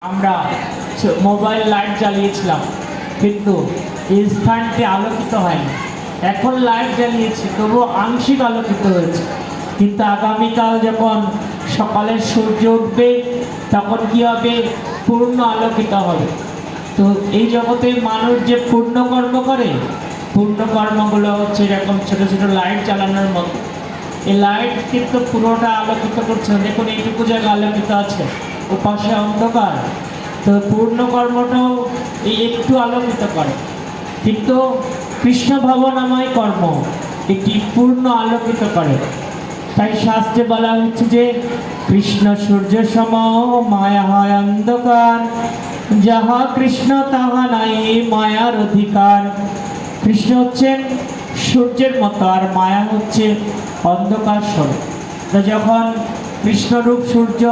আমরা mobile light জ্বালিয়েছিলাম কিন্তু এই স্থানটি আলোকিত হয়নি। এখন লাইট জ্বালিয়েছি তবুও আংশিক আলোকিত হয়েছে, কিন্তু আগামীকাল যখন সকালের সূর্য উঠবে তখন কি হবে? পূর্ণ আলোকিত হবে। তো এই জগতে মানুষ যে পূর্ণ কর্ম করে, পূর্ণ কর্মগুলো হচ্ছে এরকম ছোট ছোট লাইট জ্বালানোর মতো। এই লাইট কিন্তু পুরোটা আলোকিত করছে না। দেখুন এইটুকু জায়গা আলোকিত আছে, ওপাশে অন্ধকার। তো পূর্ণ কর্মটাও এই একটু আলোকিত করে, কিন্তু কৃষ্ণ ভাবনাময় কর্ম এটি পূর্ণ আলোকিত করে। তাই শাস্ত্রে বলা হচ্ছে যে কৃষ্ণ সূর্য সম মায়া হয় অন্ধকার, যাহা কৃষ্ণ তাহা নাই মায়ার অধিকার। কৃষ্ণ হচ্ছেন সূর্যের মতো আর মায়া হচ্ছে অন্ধকার স্বরূপ। তো যখন কৃষ্ণরূপ সূর্য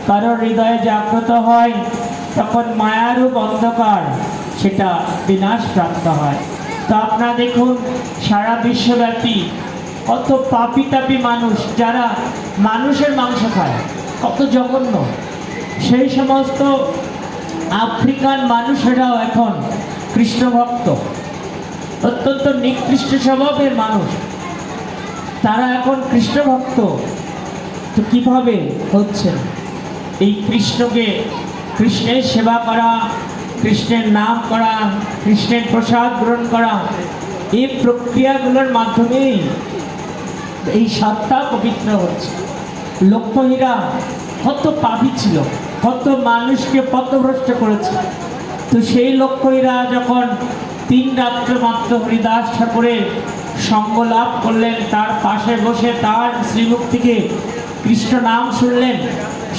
কারো হৃদয়ে জাগ্রত হয় তখন মায়ারূপ অন্ধকার সেটা বিনাশ প্রাপ্ত হয়। তো আপনারা দেখুন সারা বিশ্বব্যাপী কত পাপি তাপি মানুষ যারা মানুষের মাংস খায়, কত জঘন্য। সেই সমস্ত আফ্রিকান মানুষেরাও এখন কৃষ্ণ ভক্ত, অত্যন্ত নিকৃষ্ট স্বভাবের মানুষ, তারা এখন কৃষ্ণ ভক্ত। তো কিভাবে হচ্ছে? এই কৃষ্ণকে, কৃষ্ণের সেবা করা, কৃষ্ণের নাম করা, কৃষ্ণের প্রসাদ গ্রহণ করা, এই প্রক্রিয়াগুলোর মাধ্যমেই এই সত্তা পবিত্র হচ্ছে। লক্ষ্মীরা কত পাপী ছিল, কত মানুষকে পথভ্রষ্ট করেছে। তো সেই লক্ষ্মীরা যখন 3 রাত্র মাত্র হরিদাস ঠাকুরের সঙ্গ লাভ করলেন, তার পাশে বসে তার শ্রীমুখ থেকে কৃষ্ণ নাম শুনলেন,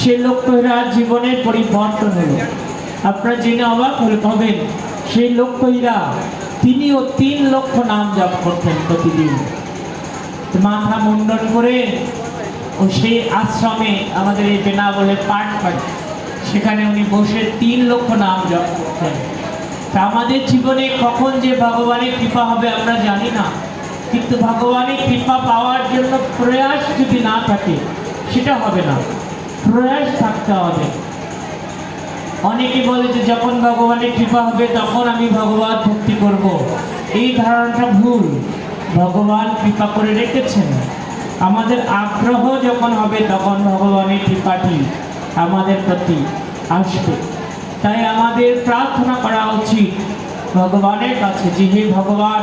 সে লক্ষ্মীরা জীবনের পরিবর্তন হলো। আপনারা জেনে অবাক হবেন, সেই লক্ষ্মীরা তিনিও 3 লক্ষ নাম জপ করতেন প্রতিদিন। মাথা মুন্ডন করে ও সেই আশ্রমে আমাদের এই বেনাবলে পাঠ করে, সেখানে উনি বসে 3 লক্ষ নাম জপ করতেন। তা আমাদের জীবনে কখন যে ভগবানের কৃপা হবে আমরা জানি না, কিন্তু ভগবানের কৃপা পাওয়ার জন্য প্রয়াস যদি না থাকে সেটা হবে না, প্রয়াস থাকতে হবে। অনেকে বলে যে যখন ভগবানের কৃপা হবে তখন আমি ভগবান ভক্তি করব, এই ধারণাটা ভুল। ভগবান কৃপা করে রেখেছেন, আমাদের আগ্রহ যখন হবে তখন ভগবানের কৃপাটি আমাদের প্রতি আসবে। তাই আমাদের প্রার্থনা করা উচিত ভগবানের কাছে যে হে ভগবান,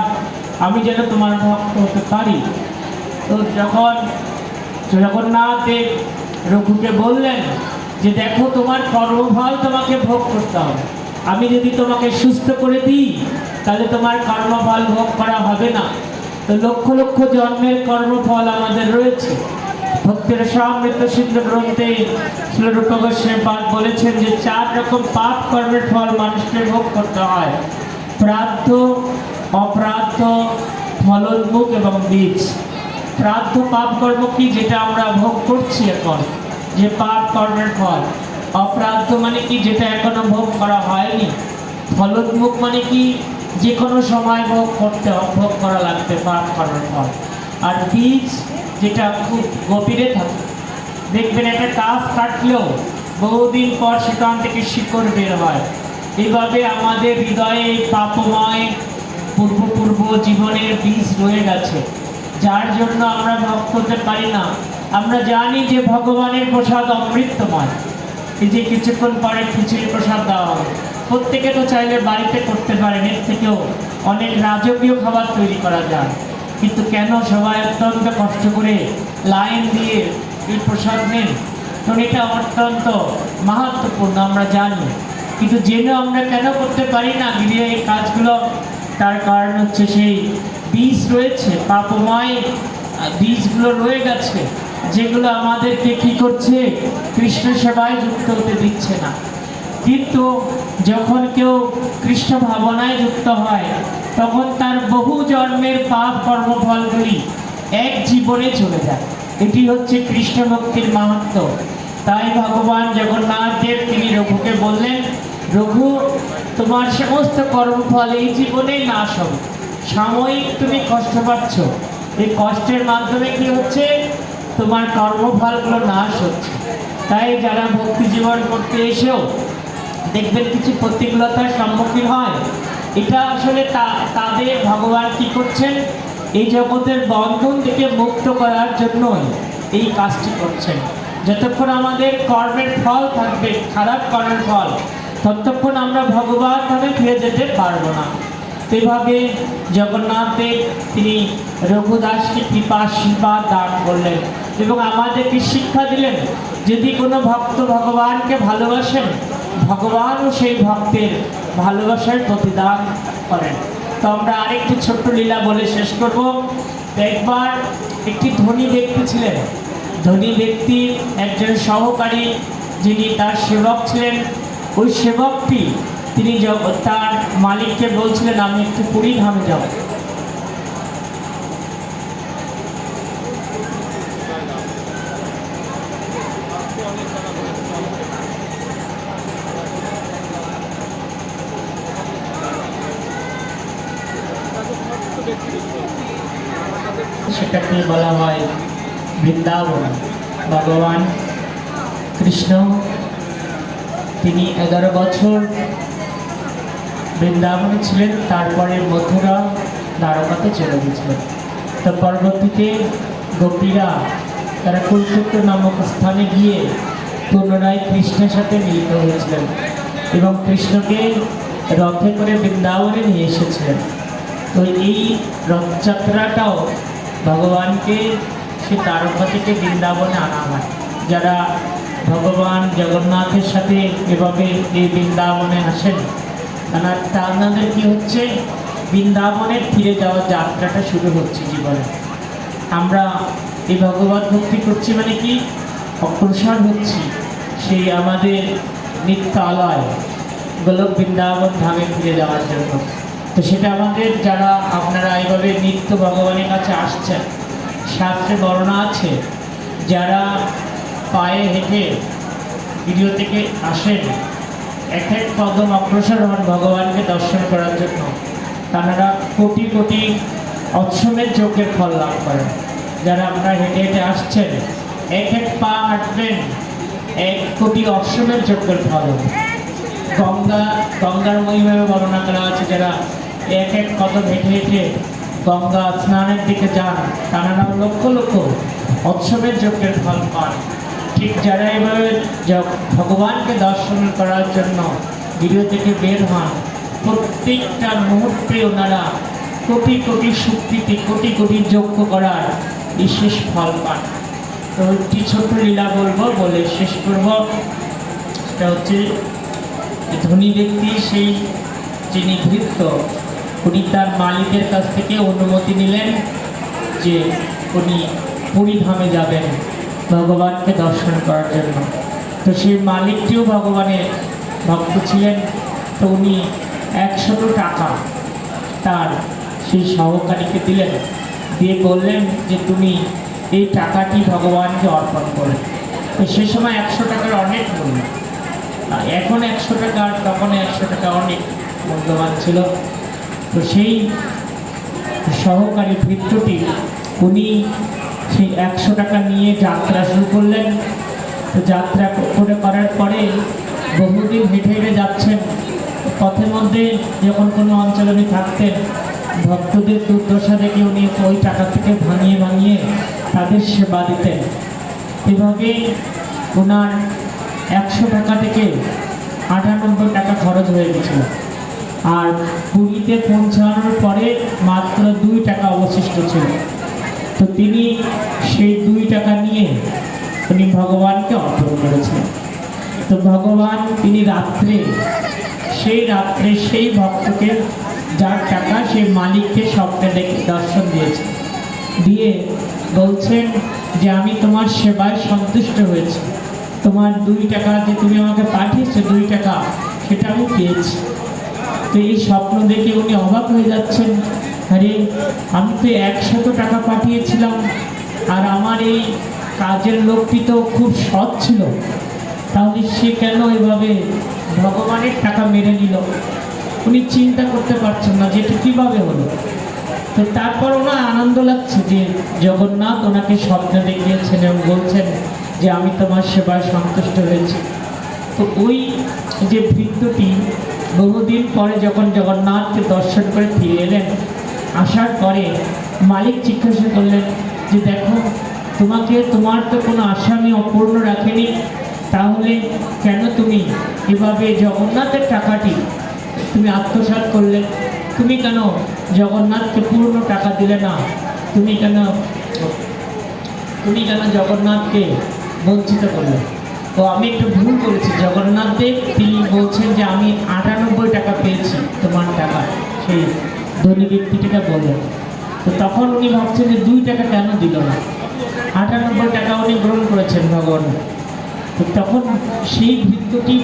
আমি যেন তোমার ভক্ত হতে পারি। তো যখন জগন্নাথ দেব রঘুকে বললেন যে দেখো তোমার কর্মফল তোমাকে ভোগ করতে হবে, আমি যদি তোমাকে সুস্থ করে দিই তাহলে তোমার কর্মফল ভোগ করা হবে না। তো লক্ষ লক্ষ জন্মের কর্মফল আমাদের রয়েছে। ভক্তির সমৃদ্ধ সিদ্ধ গ্রন্থে শ্রী রূপ গোস্বামী পাদ বলেছেন যে 4 রকম পাপ কর্মের ফল মানুষকে ভোগ করতে হয়: প্রার্থ, অপ্রার্থ, ফলোন্মুখ এবং বীজ। প্রার্থ পাপ কর্ম কি? যেটা আমরা ভোগ করছি এখন, যে পাপ কর্মের ফল। অপ্রার্থ মানে কি? যেটা এখনো ভোগ করা হয়নি। ফলোন্মুখ মানে কি? যে কোনো সময় ভোগ করা লাগবে পাপ কর্মের ফল। আর বীজ যেটা খুব গভীরে থাকে, দেখবেন একটা গাছ কাটলেও বহুদিন পর সেখান থেকে শিকড় বের হয়। এইভাবে আমাদের হৃদয়ে পাপময় পূর্ব জীবনের বীজ রয়ে গেছে, যার জন্য আমরা ভক্ত হতে পারি না। আমরা জানি যে ভগবানের প্রসাদ অমৃতময়, এই যে কিছুক্ষণ পরে খিচুড়ি প্রসাদ দেওয়া হবে, প্রত্যেকে তো চাইলে বাড়িতে করতে পারেন, এর থেকেও অনেক রাজকীয় খাবার তৈরি করা যায়। কিন্তু কেন সবাই অত্যন্ত কষ্ট করে লাইন দিয়ে এই প্রসাদ নেন? কারণ এটা অত্যন্ত মাহাত্ম্যপূর্ণ আমরা জানি, কিন্তু জেনে আমরা কেন করতে পারি না গিয়ে এই কাজগুলো? তার কারণ হচ্ছে সেই বীজ রয়েছে, পাপময় বীজগুলো রয়ে গেছে, যেগুলো আমাদেরকে কি করছে? কৃষ্ণ সেবায় যুক্ত হতে দিচ্ছে না। কিন্তু যখন কেউ কৃষ্ণ ভাবনায় যুক্ত হয় তখন তার বহু জন্মের পাপ কর্মফলগুলি এক জীবনে চলে যায়। এটি হচ্ছে কৃষ্ণ ভক্তির মাহাত্ম্য। তাই ভগবান জগন্নাথ দেব তিনি রঘুকে বললেন, রঘু তোমার সমস্ত কর্মফল এই জীবনেই নাশ হবে। সাময়িক তুমি কষ্ট পাচ্ছ, এই কষ্টের মাধ্যমে কি হচ্ছে? তোমার কর্মফলগুলো নাশ হচ্ছে। তাই যারা ভক্তি জীবন করতে এসেও দেখবেন কিছু প্রতিকূলতার সম্মুখীন হয়। এটা আসলে তাদের ভগবান কি করছেন, এই জগতের বন্ধন থেকে মুক্ত করার জন্যই এই কাজটি করছেন। যতক্ষণ আমাদের কর্মের ফল থাকবে, খারাপ কর্মের ফল, ততক্ষণ আমরা ভগবান ভাবে ফিরে যেতে পারবো না। এভাবে জগন্নাথ দেব তিনি রঘুদাসকে কৃপা আশীর্বাদ দান করলেন এবং আমাদেরকে শিক্ষা দিলেন, যদি কোনো ভক্ত ভগবানকে ভালোবাসেন, ভগবানও সেই ভক্তের ভালোবাসার প্রতিদান করেন। তো আমরা আরেকটি ছোট্ট লীলা বলে শেষ করব। একবার একটি ধনী ব্যক্তি ছিলেন। ধনী ব্যক্তির একজন সহকারী যিনি তার সেবক ছিলেন, ওই সেবকটি তিনি তার মালিককে বলছিলেন, আমি একটু পুরী ধামে যাব। সেটাকে বলা হয় বৃন্দাবন। ভগবান কৃষ্ণ তিনি 11 বছর বৃন্দাবনে ছিলেন, তারপরে মথুরা দ্বারকাতে চলে গেছিলেন। তো পরবর্তীতে গোপীরা তারা কুলক্ষেত্র নামক স্থানে গিয়ে পুনরায় কৃষ্ণের সাথে মিলিত হয়েছিলেন এবং কৃষ্ণকে রথে করে বৃন্দাবনে নিয়ে এসেছিলেন। তো এই রথযাত্রাটাও ভগবানকে সে দ্বারকা থেকে বৃন্দাবনে আনা হয়। যারা ভগবান জগন্নাথের সাথে এভাবে এই বৃন্দাবনে আসেন, তাদের কি হচ্ছে, বৃন্দাবনের ফিরে যাওয়ার যাত্রাটা শুরু হচ্ছে জীবনে। আমরা এই ভগবত ভক্তি করছি মানে কি, অগ্রসর হচ্ছি সেই আমাদের নিত্যালয় গোলক বৃন্দাবন ধামে ফিরে যাওয়ার জন্য। তো সেটা আমাদের যারা আপনারা এইভাবে নিত্য ভগবানের কাছে আসছেন, শাস্ত্রে বর্ণনা আছে, যারা পায়ে হেঁটে ভিডিও থেকে আসেন, এক এক কদম অগ্রসর হন ভগবানকে দর্শন করার জন্য, তারা কোটি কোটি অশ্বমেধ যজ্ঞের ফল লাভ করেন। যারা আপনারা হেঁটে হেঁটে আসছেন, এক এক পা হাঁটবেন, 1 কোটি অশ্বমেধ যজ্ঞের ফল হবে। গঙ্গার মহিমায় বর্ণনা করা আছে, যারা এক এক কদম হেঁটে হেঁটে গঙ্গা স্নানের দিকে যান, তারা লক্ষ লক্ষ অশ্বমেধ যজ্ঞের ফল পান। ঠিক যারা এভাবে ভগবানকে দর্শন করার জন্য গৃহ থেকে বের হন, প্রত্যেকটা মুহূর্তে ওনারা কোটি কোটি শক্তিতে কোটি কোটি যজ্ঞ করার বিশেষ ফল পান। তো একটি ছোট্ট লীলা বলবো, বলে শেষ করব। সেটা হচ্ছে ধনী ব্যক্তি, সেই যিনি ভৃত্য, উনি তার মালিকের কাছ থেকে অনুমতি নিলেন যে উনি পুরী ধামে যাবেন ভগবানকে দর্শন করার জন্য। তো সেই মালিকটিও ভগবানের ভক্ত ছিলেন। তো উনি 100 টাকা তার সেই সহকারীকে দিলেন, দিয়ে বললেন যে তুমি এই টাকাটি ভগবানকে অর্পণ করে। তো সে সময় 100 টাকার অনেক মূল্য, এখন 100 টাকা, তখন 100 টাকা অনেক মূল্যবান ছিল। তো সেই সহকারী ভৃত্যটি উনি সেই 100 টাকা নিয়ে যাত্রা শুরু করলেন। তো যাত্রা করার পরে বহুদিন হেঁটে হেঁটে যাচ্ছেন। পথের মধ্যে যখন কোনো অঞ্চলে উনি থাকতেন, ভক্তদের দুর্দশা দেখে উনি ওই টাকা থেকে ভাঙিয়ে ভাঙিয়ে তাদের সেবা দিতেন। এভাবে ওনার 100 টাকা থেকে 98 টাকা খরচ হয়ে গেছিল। আর পুরীতে পৌঁছানোর পরে মাত্র 2 টাকা অবশিষ্ট ছিল। তো তিনি সেই 2 টাকা নিয়ে উনি ভগবানকে অর্পণ করেছিলেন। তো ভগবান তিনি রাত্রে সেই ভক্তকে, যার টাকা, সেই মালিককে স্বপ্নে দেখে দর্শন দিয়েছে, দিয়ে বলছেন যে আমি তোমার সেবায় সন্তুষ্ট হয়েছি, তোমার 2 টাকা যে তুমি আমাকে পাঠিয়েছো, 2 টাকা সেটা আমি পেয়েছি। তো এই স্বপ্ন দেখে উনি অবাক হয়ে যাচ্ছেন, আরে আমি তো 100 টাকা পাঠিয়েছিলাম, আর আমার এই কাজের লোকটি তো খুব সৎ ছিল, তাহলে সে কেন এভাবে ভগবানের টাকা মেরে নিল? উনি চিন্তা করতে পারছেন না যে এটা কীভাবে হলো। তো তারপর ওনার আনন্দ লাগছে যে জগন্নাথ ওনাকে স্বপ্নে দেখিয়েছেন এবং বলছেন যে আমি তোমার সেবায় সন্তুষ্ট হয়েছি। তো ওই যে ভৃত্যটি বহুদিন পরে যখন জগন্নাথকে দর্শন করে ফিরে এলেন, আসার পরে মালিক জিজ্ঞাসা করলেন যে দেখো, তোমার তো কোনো আসামি অপূর্ণ রাখেনি, তাহলে কেন তুমি এভাবে জগন্নাথের টাকাটি তুমি আত্মসাৎ করলে? তুমি কেন জগন্নাথকে পূর্ণ টাকা দিলে না? তুমি কেন জগন্নাথকে বঞ্চিত করলে? তো আমি একটু ভুল করেছি। জগন্নাথ দেব তিনি বলছেন যে আমি 98 টাকা পেয়েছি তোমার টাকা, সেই ধনী ব্যক্তিটিকে বললেন। তো তখন উনি ভাবছেন যে 2 টাকা কেন দিল না, 98 টাকা উনি গ্রহণ করেছেন ভগবান। তো তখন সেই ভৃত্যটি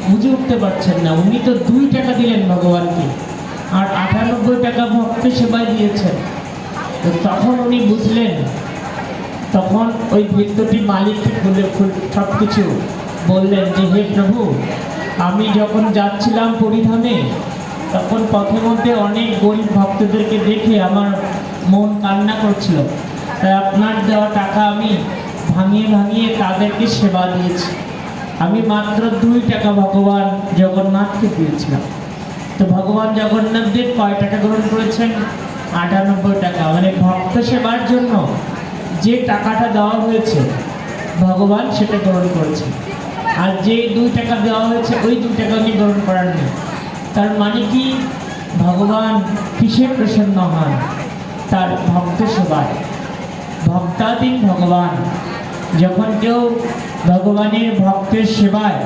বুঝে উঠতে পারছেন না, উনি তো 2 টাকা দিলেন ভগবানকে আর 98 টাকা ভক্ত সেবায় দিয়েছেন। তো তখন উনি বুঝলেন, তখন ওই ভৃত্যটি মালিককে খুলে সব কিছু বললেন যে হে প্রভু, আমি যখন যাচ্ছিলাম পরিধামে তখন পথের মধ্যে অনেক গরিব ভক্তদেরকে দেখে আমার মন কান্না করছিল, তাই আপনার দেওয়া টাকা আমি ভাঙিয়ে তাদেরকে সেবা দিয়েছি। আমি মাত্র 2 টাকা ভগবান জগন্নাথকে দিয়েছিলাম। তো ভগবান জগন্নাথ দেব কয় টাকা গ্রহণ করেছেন? 98 টাকা। মানে ভক্ত সেবার জন্য যে টাকাটা দেওয়া হয়েছে ভগবান সেটা গ্রহণ করেছেন, আর যে 2 টাকা দেওয়া হয়েছে ওই 2 টাকা উনি গ্রহণ করেননি। তার মানে কি, ভগবান কিসে প্রসন্ন হন? তার ভক্ত সেবায়। ভক্তাধীন ভগবান। যখন কেউ ভগবানের ভক্তের সেবায়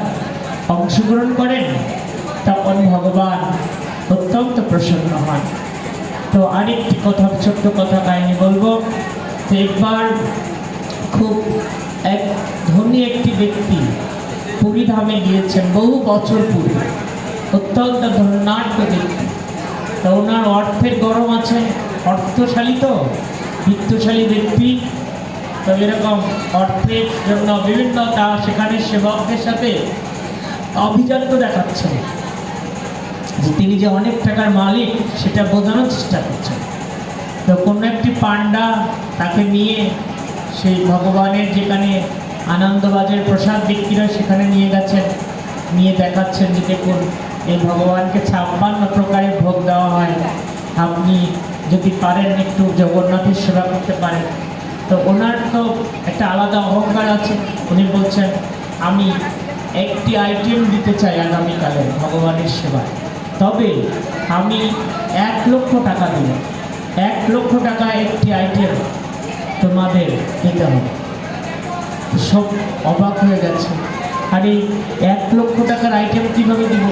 অংশগ্রহণ করেন তখন ভগবান অত্যন্ত প্রসন্ন হন। তো আরেকটি কথা, ছোট্ট কথা কাহিনী বলবো। তো একবার খুব এক ধনী একটি ব্যক্তি পুরীধামে গিয়েছেন বহু বছর পূর্বে, অত্যন্ত ধনাঢ্য ব্যক্তি। তো ওনার অর্থের গরম আছে, অর্থশালী তো বিত্তশালী ব্যক্তি। তো এরকম অর্থের জন্য বিভিন্ন সেখানে সেবকদের সাথে অভিজাত্য দেখাচ্ছেন যে তিনি যে অনেক টাকার মালিক সেটা বোঝানোর চেষ্টা করছেন। তো কোনো একটি পান্ডা তাকে নিয়ে সেই ভগবানের যেখানে আনন্দবাজার প্রসাদ বিক্রিরা সেখানে নিয়ে গেছেন, নিয়ে দেখাচ্ছেন যে দেখুন এই ভগবানকে 56 প্রকারের ভোগ দেওয়া হয়, আপনি যদি পারেন একটু জগন্নাথের সেবা করতে পারেন। তো ওনার তো একটা আলাদা অহংকার আছে, উনি বলছেন আমি একটি আইটেম দিতে চাই আগামীকালে ভগবানের সেবায়, তবে আমি 1 লক্ষ টাকা দিব, 1 লক্ষ টাকা একটি আইটেম তোমাদের দিতে হবে। সব অবাক হয়ে গেছে, আর এই 1 লক্ষ টাকার আইটেম কীভাবে দিব?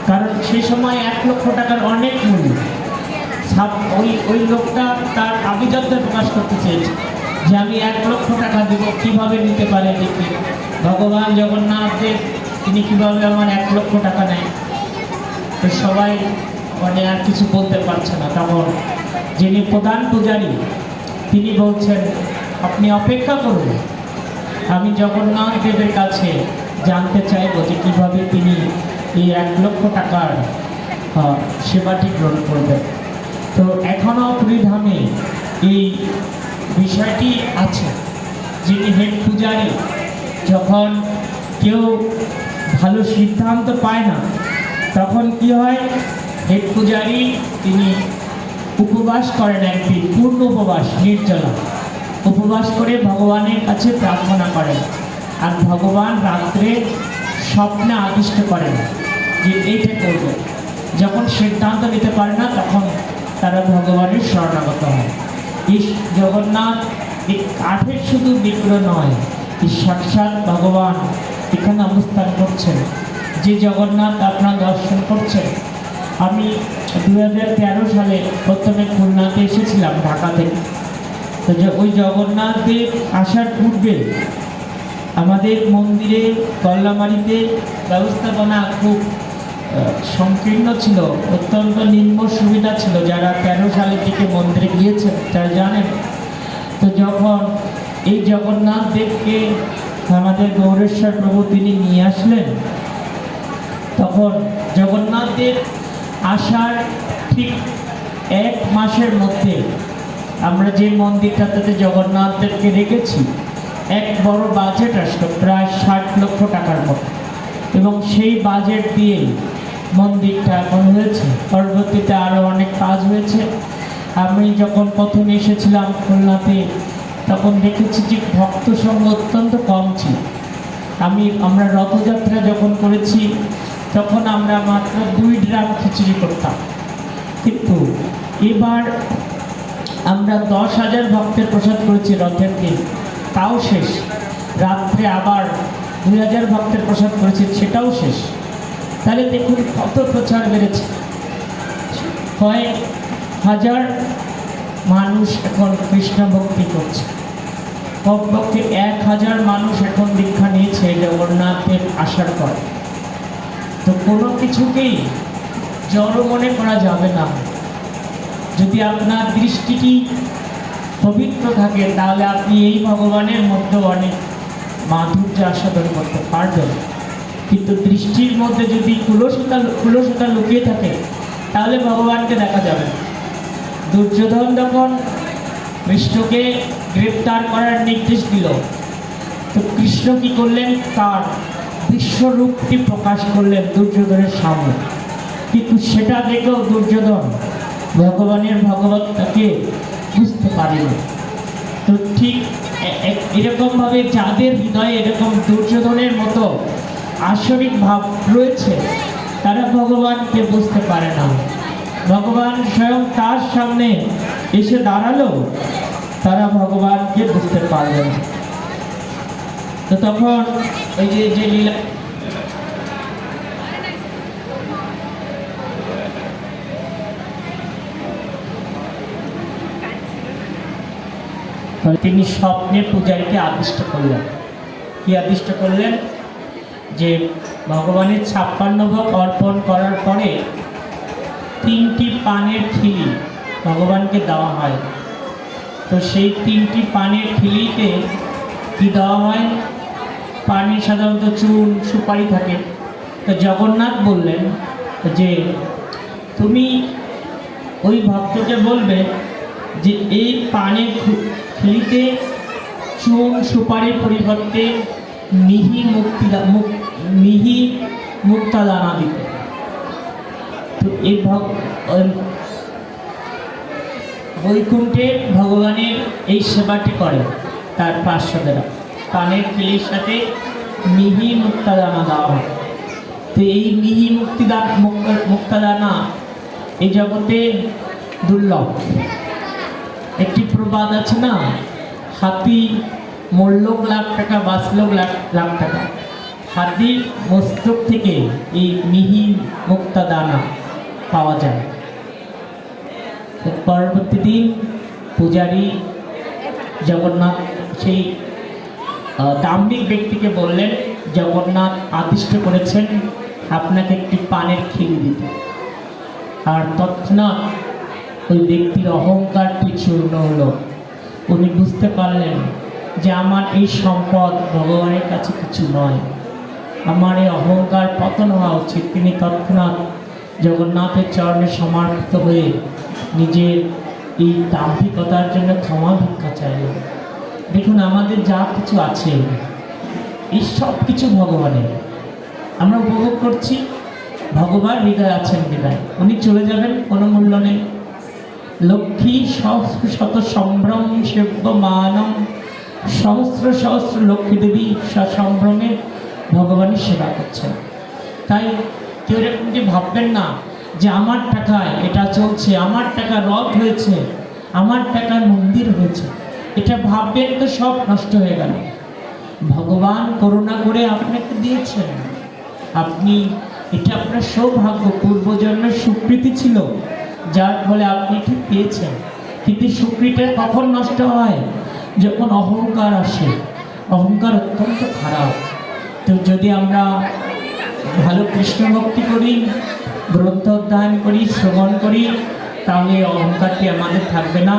কারণ সেই সময় 1 লক্ষ টাকার অনেক মূল্য। ওই লোকটা তার আভিজাত্য প্রকাশ করতে চেয়েছে যে আমি 1 লক্ষ টাকা দিব, কীভাবে নিতে পারে দেখি ভগবান জগন্নাথ দেব তিনি কীভাবে আমার 1 লক্ষ টাকা নেয়। তো সবাই মানে আর কিছু বলতে পারছে না। তখন যিনি প্রধান পূজারী তিনি বলছেন আপনি অপেক্ষা করুন, আমি জগন্নাথ দেবের কাছে জানতে চাইব যে কীভাবে তিনি এই 1 লক্ষ টাকার সেবাটি গ্রহণ করবেন। তো এখনও পুরীধামে এই বিষয়টি আছে, যিনি হেড পূজারী যখন কেউ ভালো সিদ্ধান্ত পায় না তখন কি হয়, হেড পূজারী তিনি উপবাস করেন, একদিন পূর্ণ উপবাস, নির্জলা উপবাস করে ভগবানের কাছে প্রার্থনা করেন। আর ভগবান রাত্রে স্বপ্নে আদিষ্ট করেন যে এইটা করবে। যখন সিদ্ধান্ত নিতে পারে না তখন তারা ভগবানের শরণাগত হয়। এই জগন্নাথ এই কাঠের শুধু বিগ্রহ নয়, এই সাক্ষাৎ ভগবান এখানে অবস্থান করছেন। যে জগন্নাথ আপনারা দর্শন করছেন, আমি 2013 সালে প্রথমে খুলনাতে এসেছিলাম ঢাকা থেকে। তো ওই জগন্নাথ দেব আসার পূর্বে আমাদের মন্দিরে কল্লামারিতে ব্যবস্থাপনা খুব সংকীর্ণ ছিল, অত্যন্ত নিম্ন সুবিধা ছিল। যারা 13 সালের দিকে মন্দিরে গিয়েছেন তারা জানেন। তো যখন এই জগন্নাথ দেবকে আমাদের গৌরেশ্বর প্রভু তিনি নিয়ে আসলেন, তখন জগন্নাথ দেব আসার ঠিক 1 মাসের মধ্যে আমরা যে মন্দিরটাতে জগন্নাথ দেবকে রেখেছি, এক বড় বাজেট আসলো প্রায় 60 লক্ষ টাকার মতো। এবং সেই বাজেট দিয়ে মন্দিরটা এখন হয়েছে। পরবর্তীতে আরও অনেক কাজ হয়েছে। আমি যখন প্রথমে এসেছিলাম খুলনাতে, তখন দেখেছি যে ভক্ত সংখ্যা অত্যন্ত কম ছিল। আমরা রথযাত্রা যখন করেছি তখন আমরা মাত্র 2 ড্রাম খিচুড়ি করতাম, কিন্তু এবার আমরা 10,000 ভক্তের প্রসাদ করেছি রথের দিন, তাও শেষ। রাত্রে আবার 2,000 ভক্তের প্রসাদ করেছি, সেটাও শেষ। তাহলে দেখুন কত প্রচার বেড়েছে। কয়েক হাজার মানুষ এখন কৃষ্ণ ভক্তি করছে। কমপক্ষে 1,000 মানুষ এখন দীক্ষা নিয়েছে জগন্নাথের আসার পর। তো কোনো কিছুকেই জড় মনে করা যাবে না। যদি আপনার দৃষ্টিটি পবিত্র থাকে তাহলে আপনি এই ভগবানের মধ্যে অনেক মাধুর্য আস্বাদন করতে পারবেন। কিন্তু দৃষ্টির মধ্যে যদি কুলসতা লুকিয়ে থাকে তাহলে ভগবানকে দেখা যাবে না। দুর্যোধন যখন কৃষ্ণকে গ্রেপ্তার করার নির্দেশ দিল, তো কৃষ্ণ কি করলেন? তার বিশ্বরূপটি প্রকাশ করলেন দুর্যোধনের সামনে, কিন্তু সেটা দেখেও দুর্যোধন ভগবানের ভগবত্তাকে বুঝতে পারেনি। তো ঠিক এরকমভাবে যাদের হৃদয়ে এরকম দুর্যোধনের মতো আসরিক ভাব রয়েছে, তারা ভগবানকে বুঝতে পারে না। ভগবান স্বয়ং তার সামনে এসে দাঁড়ালো, তারা ভগবানকে বুঝতে পারবে না। তো তখন ওই যে লীলা, তিনি স্বপ্নে পূজারীকে আদিষ্ট করলেন। কি আদিষ্ট করলেন? যে ভগবানের 56 ভোগ অর্পণ করার পরে 3টি পানের খিলি ভগবানকে দেওয়া হয়। তো সেই 3টি পানের খিলিতে কি দেওয়া হয়? পানে সাধারণত চুন সুপারি থাকে। তো জগন্নাথ বললেন যে তুমি ওই ভক্তকে বলবে যে এই পানের খিলিতে চুন সুপারির পরিবর্তে মিহি মুক্তা দানা দিতে। তো এই বৈকুণ্ঠে ভগবানের এই সেবাটি করে তার পার্শ্বদেরা। পানের খিলির সাথে মিহি মুক্তাদানা দেওয়া হয়। তো এই মিহি মুক্তাদানা এই জগতে দুর্লভ। একটি প্রবাদ আছে না, হাতি মরলো লাখ টাকা, বাঁচলো লাখ টাকা। হাতির মস্তক থেকে এই মিহি মুক্তাদানা পাওয়া যায়। পরবর্তী দিন পূজারী জগন্নাথ সেই দাম্ভিক ব্যক্তিকে বললেন, জগন্নাথ আদিষ্ট করেছেন আপনাকে একটি পানের খিলি দিতে। আর তৎক্ষণাৎ ওই ব্যক্তির অহংকারটি চূর্ণ হলো। উনি বুঝতে পারলেন যে আমার এই সম্পদ ভগবানের কাছে কিছু নয়, আমার এই অহংকার পতন হওয়া উচিত। তিনি তৎক্ষণাৎ জগন্নাথের চরণে সমর্পিত হয়ে নিজের এই দাম্ভিকতার জন্য ক্ষমা ভিক্ষা চাইলেন। দেখুন, আমাদের যা কিছু আছে এই সব কিছু ভগবানের। আমরা উপভোগ করছি, ভগবান হৃদয় আছেন বিদায় উনি চলে যাবেন, কোনো মূল্য নেই। লক্ষ্মী সহস্র শত সম্ভ্রম সেব্য মানম, সহস্র সহস্র লক্ষ্মী দেবী সসম্ভ্রমে ভগবানের সেবা করছেন। তাই কেউ এরকমটি ভাববেন না যে আমার টাকায় এটা চলছে, আমার টাকা রথ হয়েছে, আমার টাকায় মন্দির হয়েছে। এটা ভাববেন তো সব নষ্ট হয়ে গেল। ভগবান করুণা করে আপনাকে দিয়েছেন, আপনি এটা আপনার সৌভাগ্য, পূর্বজন্মের স্বীকৃতি ছিল, যার ফলে আপনি ঠিক পেয়েছেন। কিন্তু স্বীকৃতিটা কখন নষ্ট হয়? যখন অহংকার আসে। অহংকার অত্যন্ত খারাপ। তো যদি আমরা ভালো কৃষ্ণ ভক্তি করি, গ্রন্থ অধ্যয়ন করি, শ্রবণ করি, তাহলে অহংকারটি আমাদের থাকবে না।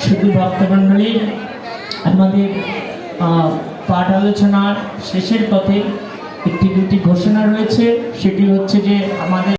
শুধু ভক্তমণ্ডলী, আমাদের পাঠ আলোচনার শেষের পথে একটি দুটি ঘোষণা রয়েছে। সেটি হচ্ছে যে আমাদের